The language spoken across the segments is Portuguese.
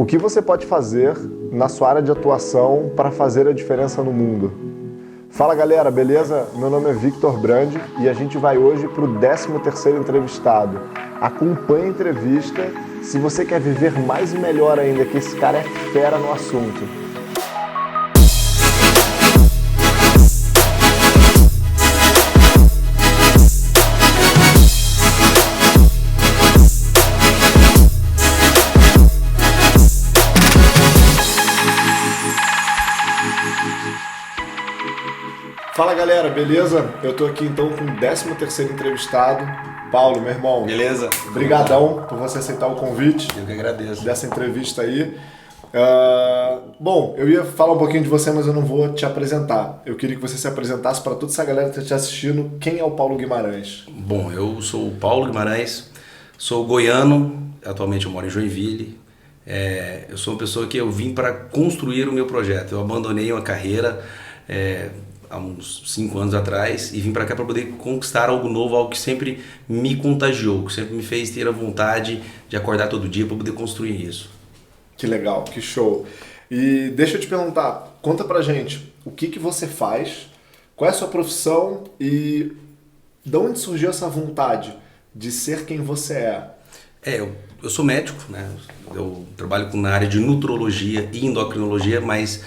O que você pode fazer na sua área de atuação para fazer a diferença no mundo? Fala galera, beleza? Meu nome é Victor Brandi e a gente vai hoje para o 13º entrevistado. Acompanhe a entrevista se você quer viver mais e melhor ainda, que esse cara é fera no assunto. Fala galera, beleza? Eu tô aqui então com o 13º entrevistado, Paulo, meu irmão. Beleza? Obrigadão por você aceitar o convite. Eu que agradeço. Dessa entrevista aí. Bom, eu ia falar um pouquinho de você, mas eu não vou te apresentar. Eu queria que você se apresentasse para toda essa galera que está te assistindo. Quem é o Paulo Guimarães? Bom, eu sou o Paulo Guimarães, sou goiano, atualmente eu moro em Joinville. Eu sou uma pessoa que eu vim para construir o meu projeto. Eu abandonei uma carreira há uns 5 anos atrás e vim para cá para poder conquistar algo novo, algo que sempre me contagiou, que sempre me fez ter a vontade de acordar todo dia para poder construir isso. Que legal, que show. E deixa eu te perguntar, conta pra gente, o que você faz, qual é a sua profissão e de onde surgiu essa vontade de ser quem você é? Eu sou médico, né? Eu trabalho na área de nutrologia e endocrinologia, mas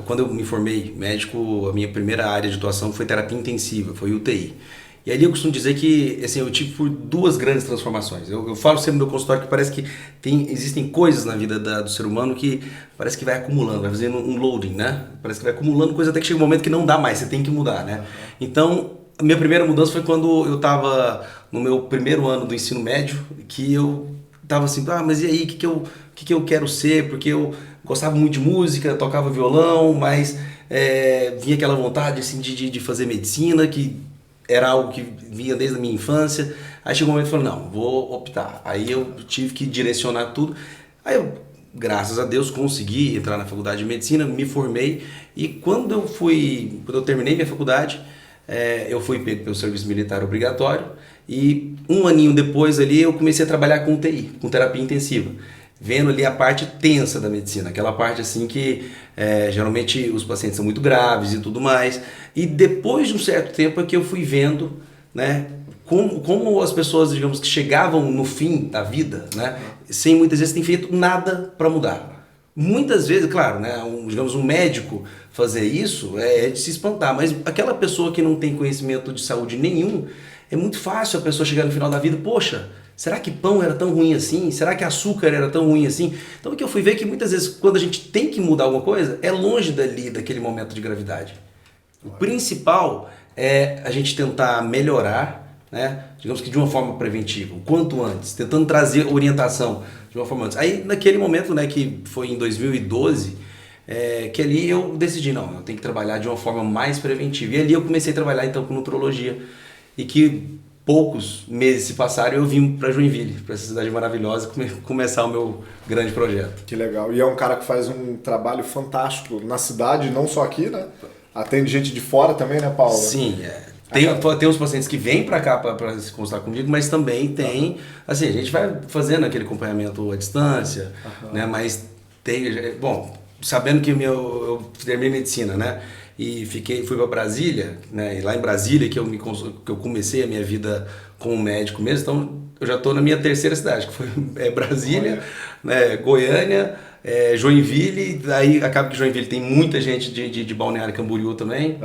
quando eu me formei médico, a minha primeira área de atuação foi terapia intensiva, foi UTI. E ali eu costumo dizer que assim, eu tive por 2 grandes transformações. Eu falo sempre no meu consultório que parece que existem coisas na vida do ser humano que parece que vai acumulando, vai fazendo um loading, né? Parece que vai acumulando coisa até que chega um momento que não dá mais, você tem que mudar, né? Então, a minha primeira mudança foi quando eu estava no meu primeiro ano do ensino médio, que eu estava assim, mas e aí, o que eu quero ser? Porque eu gostava muito de música, tocava violão, mas vinha aquela vontade assim, de fazer medicina, que era algo que vinha desde a minha infância. Aí chegou um momento que eu falei, não, vou optar. Aí eu tive que direcionar tudo. Aí eu, graças a Deus, consegui entrar na faculdade de medicina, me formei. E quando eu terminei minha faculdade, eu fui pego pelo serviço militar obrigatório. E 1 aninho depois ali eu comecei a trabalhar com UTI, com terapia intensiva. Vendo ali a parte tensa da medicina, aquela parte assim que geralmente os pacientes são muito graves e tudo mais. E depois de um certo tempo é que eu fui vendo, né, como as pessoas, digamos, que chegavam no fim da vida, né, sem muitas vezes terem feito nada para mudar. Muitas vezes, claro, né, um médico fazer isso é de se espantar, mas aquela pessoa que não tem conhecimento de saúde nenhum, é muito fácil a pessoa chegar no final da vida, poxa, será que pão era tão ruim assim? Será que açúcar era tão ruim assim? Então o que eu fui ver é que muitas vezes quando a gente tem que mudar alguma coisa, é longe daquele momento de gravidade. O principal é a gente tentar melhorar, né? Digamos que de uma forma preventiva, o quanto antes, tentando trazer orientação de uma forma antes. Aí naquele momento, né, que foi em 2012, que ali eu decidi, não, eu tenho que trabalhar de uma forma mais preventiva. E ali eu comecei a trabalhar então com nutrologia e que poucos meses se passaram e eu vim para Joinville, para essa cidade maravilhosa, começar o meu grande projeto. Que legal. E é um cara que faz um trabalho fantástico na cidade, não só aqui, né? Atende gente de fora também, né, Paulo? Sim, Tem uns pacientes que vêm para cá para se consultar comigo, mas também tem, assim, a gente vai fazendo aquele acompanhamento à distância, né? Mas bom, sabendo que eu terminei medicina, né? E fui para Brasília, né? E lá em Brasília que eu comecei a minha vida como médico mesmo, então eu já estou na minha 3ª cidade, que foi Brasília, né? Goiânia, Joinville, daí acaba que Joinville tem muita gente de Balneário Camboriú também.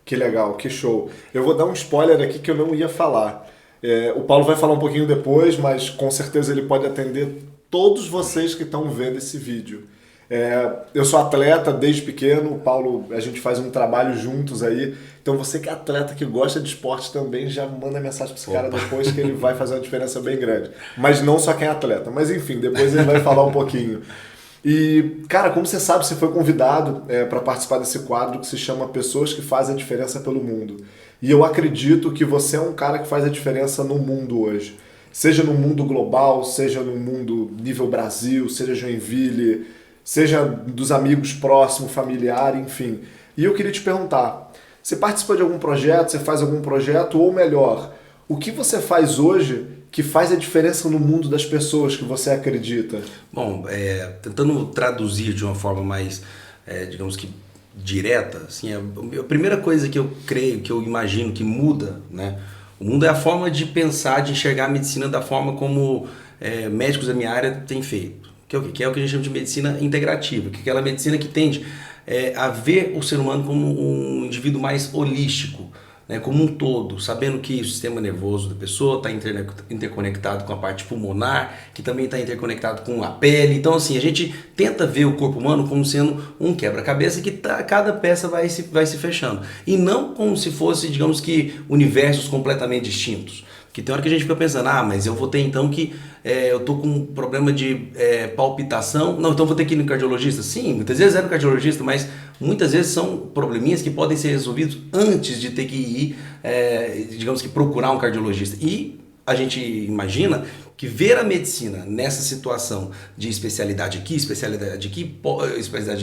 Que legal, que show. Eu vou dar um spoiler aqui que eu não ia falar. O Paulo vai falar um pouquinho depois, mas com certeza ele pode atender todos vocês que estão vendo esse vídeo. Eu sou atleta desde pequeno, o Paulo, a gente faz um trabalho juntos aí, então você que é atleta, que gosta de esporte também, já manda mensagem para esse cara depois que ele vai fazer uma diferença bem grande. Mas não só quem é atleta, mas enfim, depois ele vai falar um pouquinho. E, cara, como você sabe, você foi convidado para participar desse quadro que se chama Pessoas que Fazem a Diferença pelo Mundo. E eu acredito que você é um cara que faz a diferença no mundo hoje. Seja no mundo global, seja no mundo nível Brasil, seja Joinville, seja dos amigos próximos, familiar, enfim. E eu queria te perguntar, você participa de algum projeto, você faz algum projeto, ou melhor, O que você faz hoje que faz a diferença no mundo das pessoas que você acredita? Bom, tentando traduzir de uma forma mais, digamos que direta, assim, a primeira coisa que eu creio, que eu imagino que muda, né? O mundo é a forma de pensar, de enxergar a medicina da forma como médicos da minha área têm feito. Que é o quê? Que é o que a gente chama de medicina integrativa, que é aquela medicina que tende a ver o ser humano como um indivíduo mais holístico, né, como um todo, sabendo que o sistema nervoso da pessoa está interconectado com a parte pulmonar, que também está interconectado com a pele. Então, assim, a gente tenta ver o corpo humano como sendo um quebra-cabeça que cada peça vai se fechando. E não como se fosse, digamos que, universos completamente distintos. Porque tem hora que a gente fica pensando, mas eu vou ter então que eu tô com um problema de palpitação, não, então vou ter que ir no cardiologista. Sim, muitas vezes é no cardiologista, mas muitas vezes são probleminhas que podem ser resolvidos antes de ter que ir, digamos que procurar um cardiologista. E a gente imagina que ver a medicina nessa situação de especialidade aqui, especialidade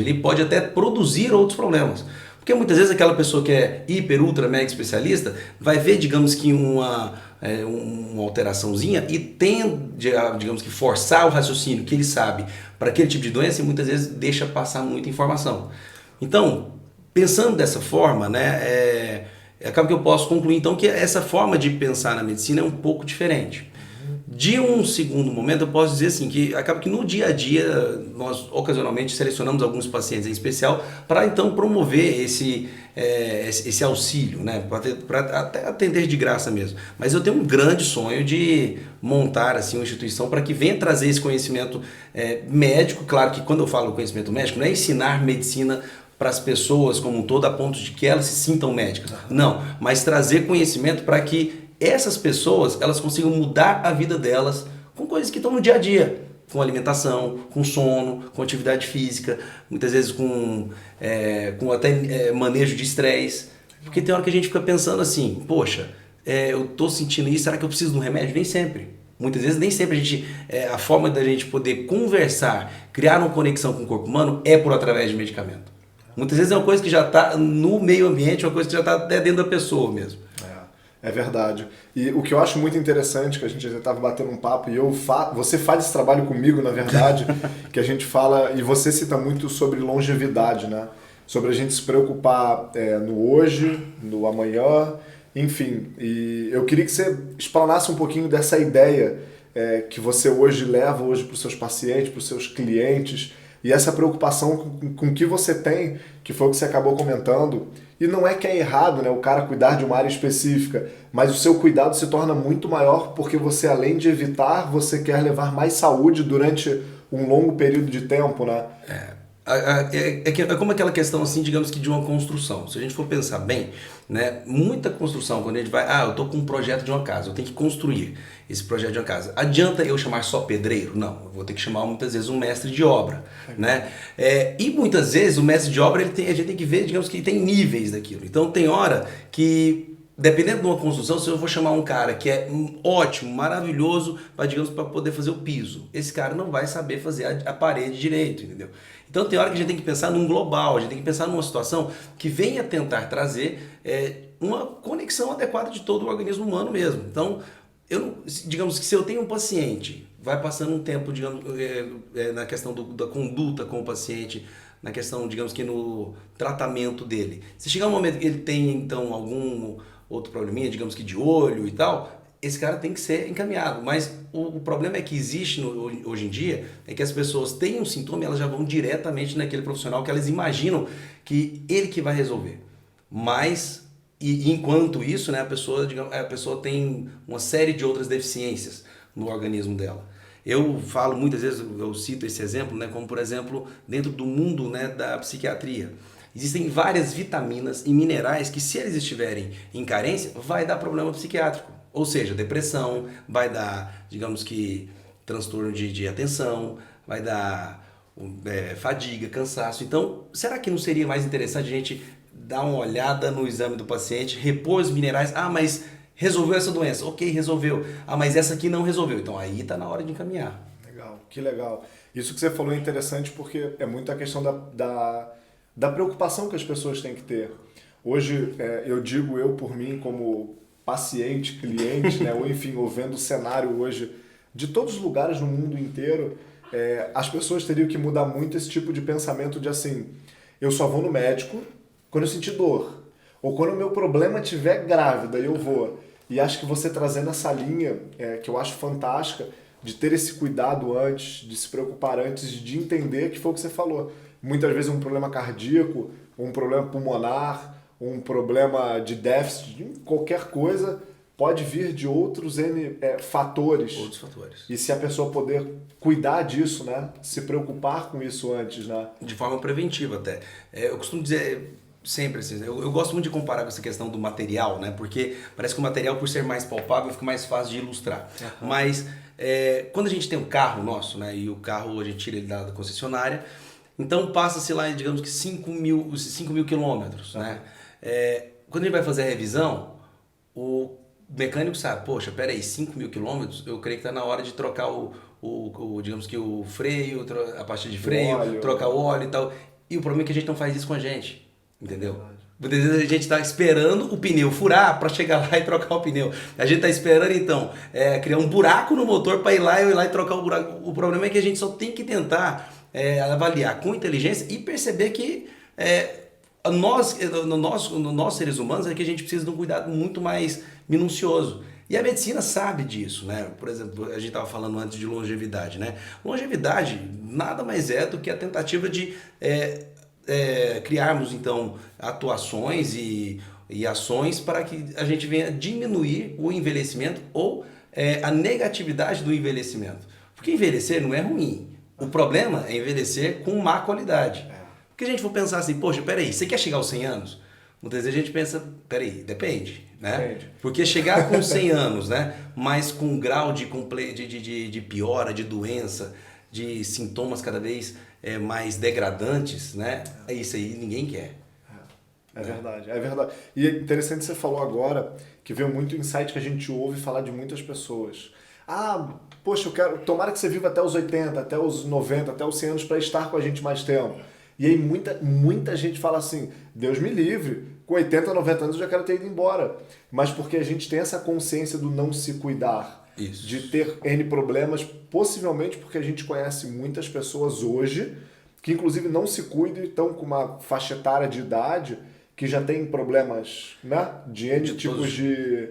ali, pode até produzir outros problemas. Porque muitas vezes aquela pessoa que é hiper, ultra, mega especialista vai ver, digamos que uma alteraçãozinha e tende a, digamos que, forçar o raciocínio que ele sabe para aquele tipo de doença e muitas vezes deixa passar muita informação. Então, pensando dessa forma, né, acaba que eu posso concluir então que essa forma de pensar na medicina é um pouco diferente. De um segundo momento, eu posso dizer assim, que acaba que no dia a dia nós ocasionalmente selecionamos alguns pacientes em especial para então promover esse auxílio, né? Para até atender de graça mesmo. Mas eu tenho um grande sonho de montar assim, uma instituição para que venha trazer esse conhecimento médico. Claro que quando eu falo conhecimento médico, não é ensinar medicina para as pessoas como um todo a ponto de que elas se sintam médicas. Não, mas trazer conhecimento para que essas pessoas elas consigam mudar a vida delas com coisas que estão no dia a dia, com alimentação, com sono, com atividade física, muitas vezes com até manejo de estresse. Porque tem hora que a gente fica pensando assim, poxa, eu estou sentindo isso, será que eu preciso de um remédio? Nem sempre. Muitas vezes, nem sempre a forma da gente poder conversar, criar uma conexão com o corpo humano é por através de medicamento. Muitas vezes é uma coisa que já está no meio ambiente, uma coisa que já está até dentro da pessoa mesmo. É verdade. E o que eu acho muito interessante, que a gente já estava batendo um papo, e você faz esse trabalho comigo, na verdade, que a gente fala, e você cita muito sobre longevidade, né? Sobre a gente se preocupar no hoje, no amanhã, enfim. E eu queria que você explanasse um pouquinho dessa ideia que você hoje leva hoje para os seus pacientes, para os seus clientes, e essa preocupação com o que você tem, que foi o que você acabou comentando. E não é que é errado, né, o cara cuidar de uma área específica, mas o seu cuidado se torna muito maior porque você, além de evitar, você quer levar mais saúde durante um longo período de tempo, né? É como aquela questão, assim, digamos que de uma construção. Se a gente for pensar bem, né, muita construção, quando a gente vai, eu estou com um projeto de uma casa, eu tenho que construir esse projeto de uma casa. Adianta eu chamar só pedreiro? Não, eu vou ter que chamar muitas vezes um mestre de obra, né? E muitas vezes o mestre de obra, a gente tem que ver, digamos que tem níveis daquilo. Então tem hora que, dependendo de uma construção, se eu vou chamar um cara que é ótimo, maravilhoso, para poder fazer o piso, esse cara não vai saber fazer a parede direito, entendeu? Então tem hora que a gente tem que pensar num global, a gente tem que pensar numa situação que venha tentar trazer uma conexão adequada de todo o organismo humano mesmo. Então, digamos que se eu tenho um paciente, vai passando um tempo, digamos, na questão da conduta com o paciente, na questão, digamos que no tratamento dele. Se chegar um momento que ele tem, então, algum outro probleminha, digamos que de olho e tal, esse cara tem que ser encaminhado. Mas o problema é que existe hoje em dia, é que as pessoas têm um sintoma e elas já vão diretamente naquele profissional que elas imaginam que ele que vai resolver. Mas, enquanto isso, né, a pessoa tem uma série de outras deficiências no organismo dela. Eu falo muitas vezes, eu cito esse exemplo, né, como por exemplo, dentro do mundo, né, da psiquiatria. Existem várias vitaminas e minerais que, se eles estiverem em carência, vai dar problema psiquiátrico. Ou seja, depressão, vai dar, digamos que, transtorno de atenção, vai dar fadiga, cansaço. Então, será que não seria mais interessante a gente dar uma olhada no exame do paciente, repor os minerais? Mas resolveu essa doença? Ok, resolveu. Mas essa aqui não resolveu. Então, aí está na hora de encaminhar. Legal, que legal. Isso que você falou é interessante porque é muito a questão da preocupação que as pessoas têm que ter. Hoje, eu digo por mim como paciente, cliente, né? Ou enfim, ou vendo o cenário hoje de todos os lugares no mundo inteiro, as pessoas teriam que mudar muito esse tipo de pensamento de assim, eu só vou no médico quando eu sentir dor. Ou quando o meu problema estiver grave, daí eu vou. E acho que você trazendo essa linha, que eu acho fantástica, de ter esse cuidado antes, de se preocupar antes, de entender que foi o que você falou. Muitas vezes um problema cardíaco, um problema pulmonar, um problema de déficit, de qualquer coisa, pode vir de outros fatores. Outros fatores. E se a pessoa poder cuidar disso, né? Se preocupar com isso antes, né? De forma preventiva até. Eu costumo dizer sempre assim, eu gosto muito de comparar com essa questão do material, né? Porque parece que o material, por ser mais palpável, fica mais fácil de ilustrar. Uhum. Mas quando a gente tem um carro nosso, né? E o carro a gente tira ele da concessionária, então passa-se lá, digamos que 5 mil quilômetros, né? Quando a gente vai fazer a revisão, o mecânico sabe, poxa, peraí, 5 mil quilômetros, eu creio que está na hora de trocar digamos que o freio, a parte de freio, trocar o óleo e tal. E o problema é que a gente não faz isso com a gente, entendeu? Muitas vezes a gente está esperando o pneu furar para chegar lá e trocar o pneu. A gente está esperando, então, criar um buraco no motor para ir lá e trocar o buraco. O problema é que a gente só tem que tentar avaliar com inteligência e perceber que nós seres humanos é que a gente precisa de um cuidado muito mais minucioso. E a medicina sabe disso, né? Por exemplo, a gente estava falando antes de longevidade, né? Longevidade nada mais é do que a tentativa de criarmos, então, atuações e ações para que a gente venha diminuir o envelhecimento ou a negatividade do envelhecimento. Porque envelhecer não é ruim. O problema é envelhecer com má qualidade. Porque a gente for pensar assim, poxa, peraí, você quer chegar aos 100 anos? Muitas vezes a gente pensa, peraí, depende, né? Depende. Porque chegar com 100 anos, né? Mas com um grau de piora, de doença, de sintomas cada vez mais degradantes, né? Isso aí ninguém quer. É verdade, é verdade. E é interessante que você falou agora, que veio muito insight que a gente ouve falar de muitas pessoas. Poxa, tomara que você viva até os 80, até os 90, até os 100 anos para estar com a gente mais tempo. E aí muita gente fala assim, Deus me livre, com 80, 90 anos eu já quero ter ido embora. Mas porque a gente tem essa consciência do não se cuidar, isso, de ter N problemas, possivelmente porque a gente conhece muitas pessoas hoje que inclusive não se cuidam e estão com uma faixa etária de idade que já tem problemas, né? De N tipos de...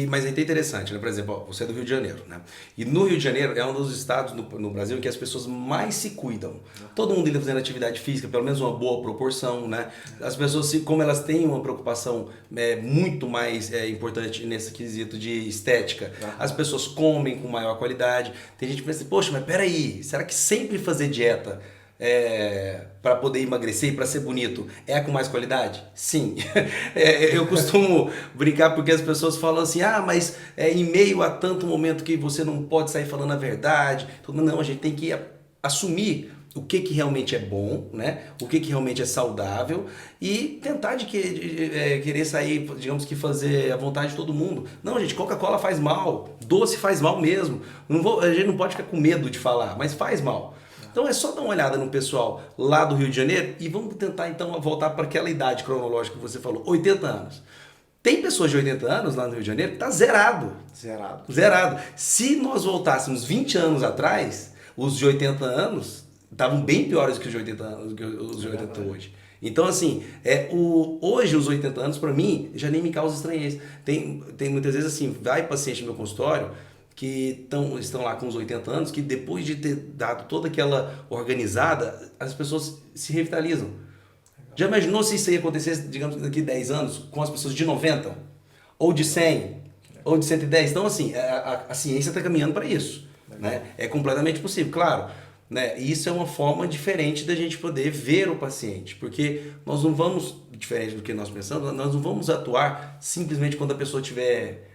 Mas é interessante, né? Por exemplo, você é do Rio de Janeiro, né? E no Rio de Janeiro é um dos estados no Brasil em que as pessoas mais se cuidam. Todo mundo ainda fazendo atividade física, pelo menos uma boa proporção, né? As pessoas, como elas têm uma preocupação muito mais importante nesse quesito de estética, as pessoas comem com maior qualidade. Tem gente que pensa, poxa, mas peraí, será que sempre fazer dieta para poder emagrecer e para ser bonito com mais qualidade? Sim. Eu costumo brincar porque as pessoas falam assim, mas em meio a tanto momento que você não pode sair falando a verdade. Não, a gente tem que assumir o que realmente é bom, né? O que realmente é saudável e tentar querer sair, digamos que fazer a vontade de todo mundo. Não, gente, Coca-Cola faz mal, doce faz mal mesmo. A gente não pode ficar com medo de falar, mas faz mal. Então é só dar uma olhada no pessoal lá do Rio de Janeiro e vamos tentar então voltar para aquela idade cronológica que você falou, 80 anos. Tem pessoas de 80 anos lá no Rio de Janeiro que está zerado. Zerado. Se nós voltássemos 20 anos atrás, os de 80 anos estavam bem piores que os de 80 anos, que os de 80 hoje. Então, assim, hoje os 80 anos, para mim, já nem me causa estranheza. Tem muitas vezes assim, vai paciente no meu consultório que estão lá com os 80 anos, que depois de ter dado toda aquela organizada, as pessoas se revitalizam. Já imaginou se isso ia acontecer, digamos, daqui a 10 anos, com as pessoas de 90, ou de 100, ou de 110? Então, assim, a ciência está caminhando para isso. Né? É completamente possível, claro. Né? E isso é uma forma diferente da gente poder ver o paciente, porque nós não vamos, diferente do que nós pensamos, nós não vamos atuar simplesmente quando a pessoa estiver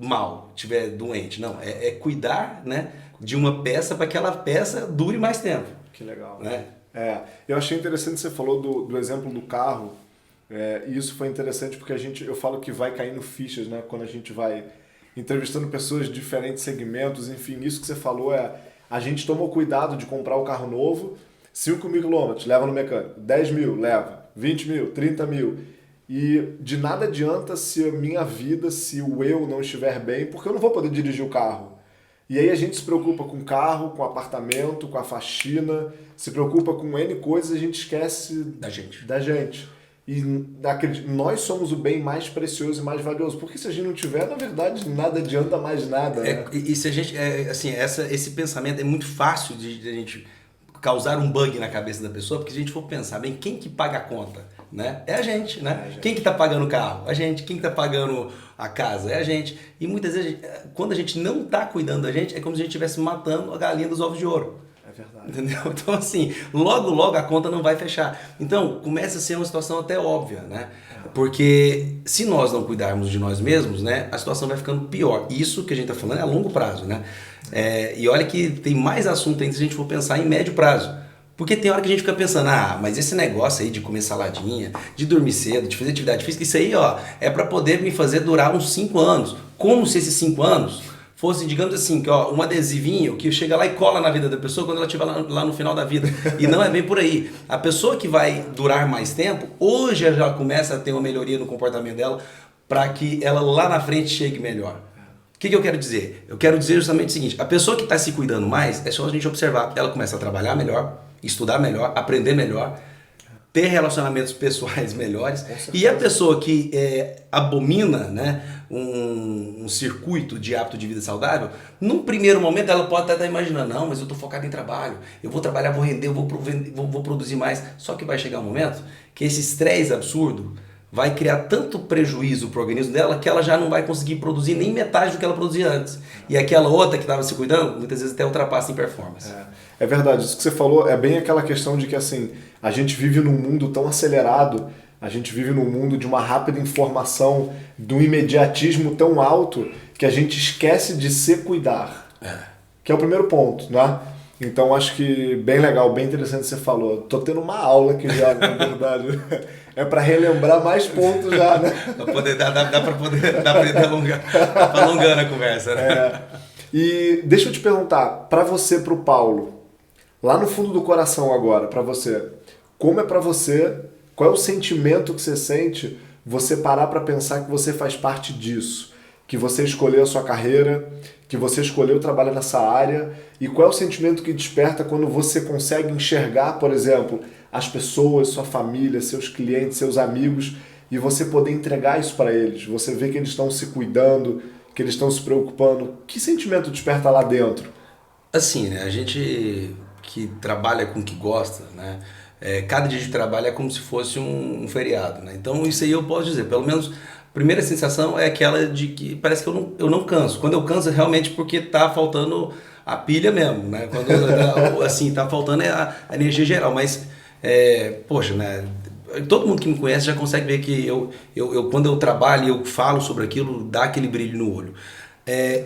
mal, estiver doente. Não, é cuidar, né, de uma peça para que aquela peça dure mais tempo. Que legal. Né? Eu achei interessante que você falou do exemplo do carro, e isso foi interessante porque eu falo que vai caindo fichas, né, quando a gente vai entrevistando pessoas de diferentes segmentos, enfim, isso que você falou a gente tomou cuidado de comprar o carro novo, 5 mil quilômetros, leva no mecânico, 10 mil, leva, 20 mil, 30 mil. E de nada adianta se a minha vida, se o eu não estiver bem, porque eu não vou poder dirigir o carro. E aí a gente se preocupa com o carro, com o apartamento, com a faxina, se preocupa com N coisas e a gente esquece da gente. E nós somos o bem mais precioso e mais valioso. Porque se a gente não tiver, na verdade, nada adianta mais nada. Né? E se a gente, assim, esse pensamento é muito fácil de a gente causar um bug na cabeça da pessoa, porque se a gente for pensar, bem, quem que paga a conta? Né? É a gente, né? A gente. Quem que tá pagando o carro? A gente. Quem que tá pagando a casa? É a gente. E muitas vezes, quando a gente não tá cuidando da gente, é como se a gente estivesse matando a galinha dos ovos de ouro. É verdade. Entendeu? Então, assim, logo a conta não vai fechar. Então, começa a ser uma situação até óbvia, né? Porque se nós não cuidarmos de nós mesmos, né, a situação vai ficando pior. Isso que a gente tá falando é a longo prazo, né? E olha que tem mais assunto ainda se a gente for pensar em médio prazo. Porque tem hora que a gente fica pensando, mas esse negócio aí de comer saladinha, de dormir cedo, de fazer atividade física, isso aí, ó, é para poder me fazer durar uns 5 anos. Como se esses 5 anos fossem, digamos assim, que, ó, um adesivinho que chega lá e cola na vida da pessoa quando ela estiver lá no final da vida. E não é bem por aí. A pessoa que vai durar mais tempo, hoje já começa a ter uma melhoria no comportamento dela para que ela lá na frente chegue melhor. O que eu quero dizer? Eu quero dizer justamente o seguinte, a pessoa que está se cuidando mais, é só a gente observar, ela começa a trabalhar melhor, estudar melhor, aprender melhor, ter relacionamentos pessoais melhores. E a pessoa que abomina, né, um circuito de hábito de vida saudável, num primeiro momento ela pode até estar imaginando, não, mas eu estou focado em trabalho, eu vou trabalhar, vou render, vou produzir mais. Só que vai chegar um momento que esse estresse absurdo vai criar tanto prejuízo para o organismo dela que ela já não vai conseguir produzir nem metade do que ela produzia antes. E aquela outra que estava se cuidando, muitas vezes até ultrapassa em performance. É verdade, isso que você falou é bem aquela questão de que assim, a gente vive num mundo tão acelerado, a gente vive num mundo de uma rápida informação, de um imediatismo tão alto que a gente esquece de se cuidar. Que é o primeiro ponto, né? Então acho que bem legal, bem interessante você falou. Tô tendo uma aula aqui já, na verdade. É para relembrar mais pontos já, né? Dá para ir alongando a conversa, né? E deixa eu te perguntar, para você, pro Paulo, lá no fundo do coração agora, para você, como é para você, qual é o sentimento que você sente você parar para pensar que você faz parte disso, que você escolheu a sua carreira, que você escolheu trabalhar nessa área, e qual é o sentimento que desperta quando você consegue enxergar, por exemplo, as pessoas, sua família, seus clientes, seus amigos, e você poder entregar isso para eles, você vê que eles estão se cuidando, que eles estão se preocupando. Que sentimento desperta lá dentro? Assim, né, a gente que trabalha com o que gosta, né, cada dia de trabalho é como se fosse um feriado, né? Então isso aí eu posso dizer, pelo menos a primeira sensação é aquela de que parece que eu não canso. Quando eu canso é realmente porque tá faltando a pilha mesmo, né? Quando assim, tá faltando a energia geral, mas poxa, né? Todo mundo que me conhece já consegue ver que quando eu trabalho e eu falo sobre aquilo, dá aquele brilho no olho.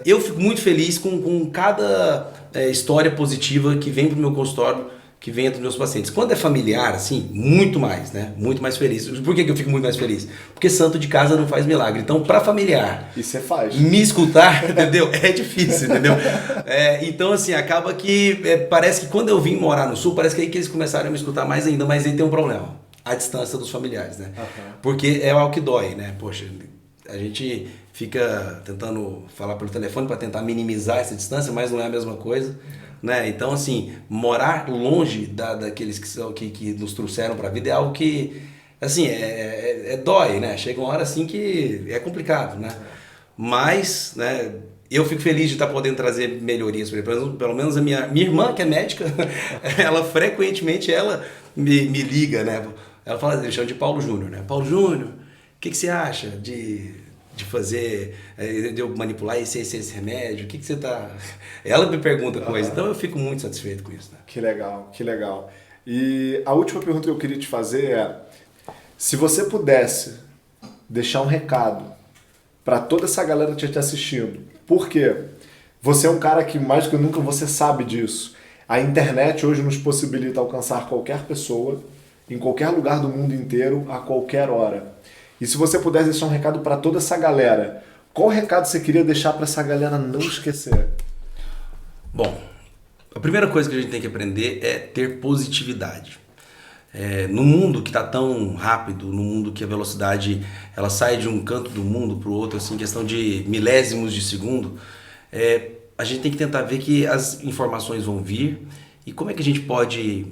Eu fico muito feliz com cada história positiva que vem pro meu consultório, que vem dos meus pacientes. Quando é familiar, assim, muito mais, né? Muito mais feliz. Por que eu fico muito mais feliz? Porque santo de casa não faz milagre. Então, para familiar... E você faz. Me escutar, entendeu? É difícil, entendeu? Então, assim, acaba que... parece que quando eu vim morar no Sul, parece que aí que eles começaram a me escutar mais ainda, mas aí tem um problema. A distância dos familiares, né? Porque é algo que dói, né? Poxa, a gente fica tentando falar pelo telefone para tentar minimizar essa distância, mas não é a mesma coisa. Né? Então, assim, morar longe daqueles que nos trouxeram para a vida é algo que, assim, dói, né? Chega uma hora, assim, que é complicado, né? Mas, né, eu fico feliz de estar podendo trazer melhorias para ele. Pelo menos a minha irmã, que é médica, ela frequentemente, me liga, né? Ela fala, ele chama de Paulo Júnior, né? Paulo Júnior, o que você acha de fazer, de eu manipular esse remédio, o que você tá... Ela me pergunta coisa, então eu fico muito satisfeito com isso. Né? Que legal, que legal. E a última pergunta que eu queria te fazer é, se você pudesse deixar um recado para toda essa galera que está assistindo, por quê? Você é um cara que mais do que nunca você sabe disso. A internet hoje nos possibilita alcançar qualquer pessoa, em qualquer lugar do mundo inteiro, a qualquer hora. E se você pudesse deixar um recado para toda essa galera, qual recado você queria deixar para essa galera não esquecer? Bom, a primeira coisa que a gente tem que aprender é ter positividade. no mundo que está tão rápido, no mundo que a velocidade ela sai de um canto do mundo para o outro, assim, questão de milésimos de segundo, a gente tem que tentar ver que as informações vão vir e como é que a gente pode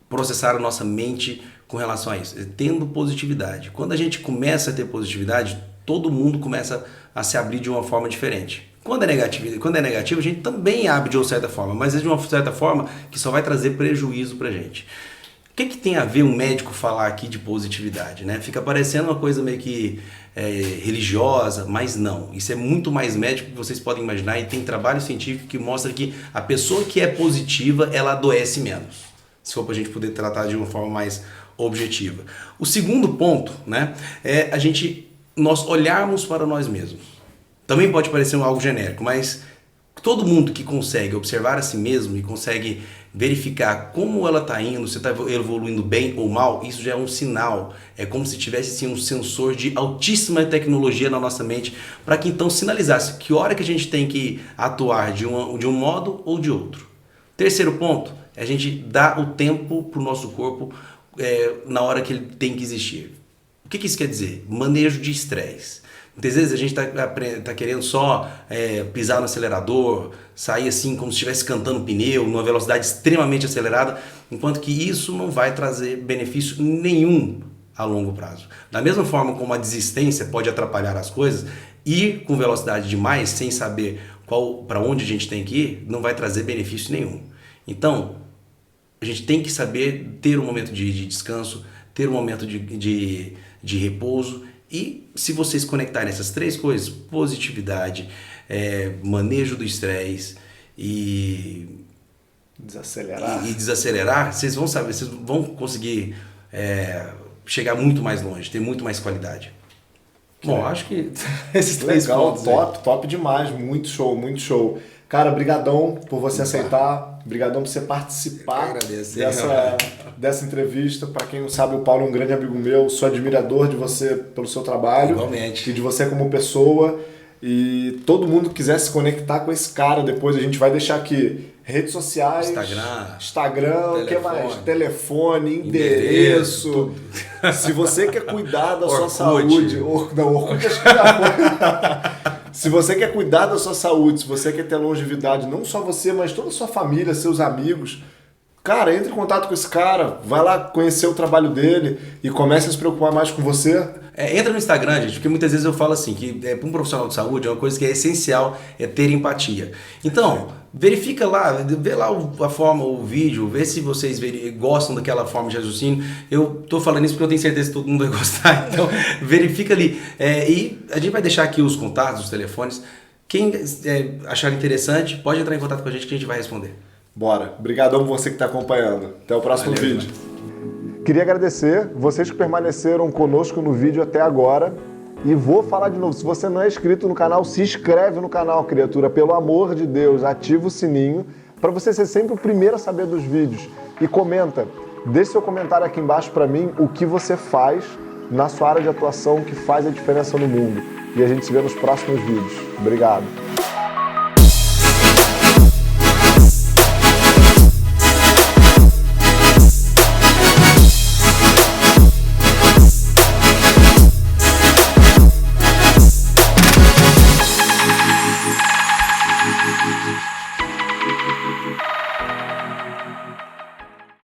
processar a nossa mente com relação a isso, tendo positividade. Quando a gente começa a ter positividade, todo mundo começa a se abrir de uma forma diferente. Quando é negativo, a gente também abre de uma certa forma, mas é de uma certa forma que só vai trazer prejuízo pra gente. O que tem a ver um médico falar aqui de positividade, né? Fica parecendo uma coisa meio que religiosa, mas não. Isso é muito mais médico que vocês podem imaginar e tem trabalho científico que mostra que a pessoa que é positiva, ela adoece menos. Se for pra gente poder tratar de uma forma mais objetiva. O segundo ponto, né, é nós olharmos para nós mesmos. Também pode parecer algo genérico, mas todo mundo que consegue observar a si mesmo e consegue verificar como ela está indo, se está evoluindo bem ou mal, isso já é um sinal. É como se tivesse assim, um sensor de altíssima tecnologia na nossa mente para que então sinalizasse que hora que a gente tem que atuar de um modo ou de outro. Terceiro ponto, é a gente dar o tempo para o nosso corpo na hora que ele tem que existir. O que isso quer dizer? Manejo de estresse. Muitas vezes a gente tá querendo só pisar no acelerador, sair assim como se estivesse cantando pneu, numa velocidade extremamente acelerada, enquanto que isso não vai trazer benefício nenhum a longo prazo. Da mesma forma como a desistência pode atrapalhar as coisas, ir com velocidade demais, sem saber para onde a gente tem que ir, não vai trazer benefício nenhum. Então, a gente tem que saber ter um momento de descanso, ter um momento de repouso. E se vocês conectarem essas três coisas, positividade, manejo do estresse e desacelerar, vocês vão saber, vocês vão conseguir chegar muito mais longe, ter muito mais qualidade. Bom, acho que esses três pontos. Top demais, muito show, muito show. Cara, brigadão por você aceitar, brigadão por você participar dessa entrevista. Para quem não sabe, o Paulo é um grande amigo meu, sou admirador de você pelo seu trabalho. Igualmente. E de você como pessoa. E todo mundo que quiser se conectar com esse cara, depois a gente vai deixar aqui redes sociais, Instagram, o que mais? Telefone, endereço. Se você quer cuidar da sua saúde, Orkut acho que já foi. Se você quer cuidar da sua saúde, se você quer ter longevidade, não só você, mas toda a sua família, seus amigos, cara, entre em contato com esse cara, vai lá conhecer o trabalho dele e comece a se preocupar mais com você. Entra no Instagram, gente, porque muitas vezes eu falo assim, que para um profissional de saúde, uma coisa que é essencial é ter empatia. Então, verifica lá, vê lá a forma, o vídeo, vê se vocês gostam daquela forma de raciocínio. Eu tô falando isso porque eu tenho certeza que todo mundo vai gostar, então verifica ali. E a gente vai deixar aqui os contatos, os telefones. Quem achar interessante, pode entrar em contato com a gente que a gente vai responder. Bora. Obrigadão por você que está acompanhando. Até o próximo vídeo. Queria agradecer vocês que permaneceram conosco no vídeo até agora. E vou falar de novo, se você não é inscrito no canal, se inscreve no canal, criatura. Pelo amor de Deus, ativa o sininho para você ser sempre o primeiro a saber dos vídeos. E comenta, deixe seu comentário aqui embaixo para mim o que você faz na sua área de atuação que faz a diferença no mundo. E a gente se vê nos próximos vídeos. Obrigado.